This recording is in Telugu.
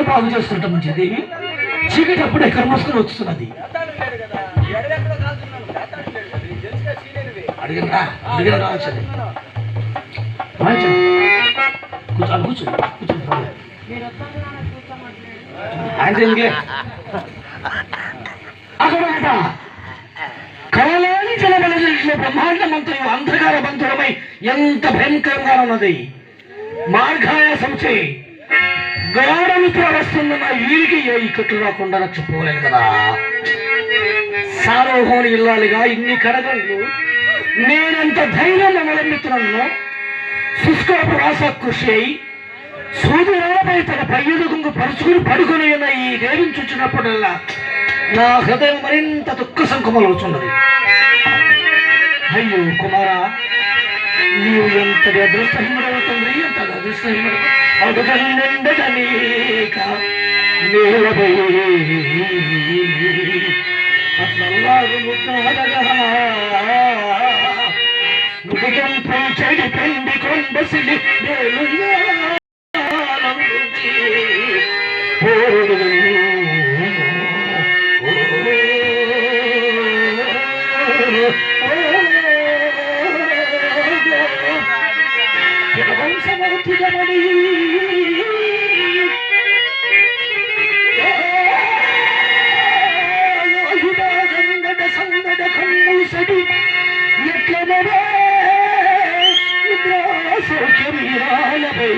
బాగు చేస్తుంటాం మంచిది. చీకటి అప్పుడే కర్మస్కొని వస్తున్నది. అడిగినా అడిగిన రావచ్చండి. కూర్చోండి కూర్చోండి కూర్చోండి. అక్కడ కళలోని జలబల బ్రహ్మాండ మంత్రులు అంధకార బంధువులమై ఎంత భయంకరంగా ఉన్నది. మార్గాయాసం చేయి గాఢమిత్ర వస్తుందన్న వీరికి ఏ ఇక్కట్లు రాకుండా రక్షిపోలేను కదా. సార్వభౌని ఇల్లాలిగా ఇన్ని కడగండ్లు నేనంత ధైర్యం అవలంబిస్తున్నాను. శుష్కపు రాస కృషి అయి సూర్యురాలపై తన పయ్యుడుగుంగు పరుచుకుని పడుకుని ఉన్న ఈ దేవిని చూచినప్పుడల్లా నా హృదయం మరింత దుఃఖ సంకుమలవుతున్నది. అయ్యో కుమారా, నీవు ఎంతటి అదృష్టహీనుడవు తండ్రి, ఎంత అదృష్టహీనుడు. అడుగండనీక నేలపై నుడికంపై చెడి పెండి కొండసిలి సౌఖ్యమీరాలపై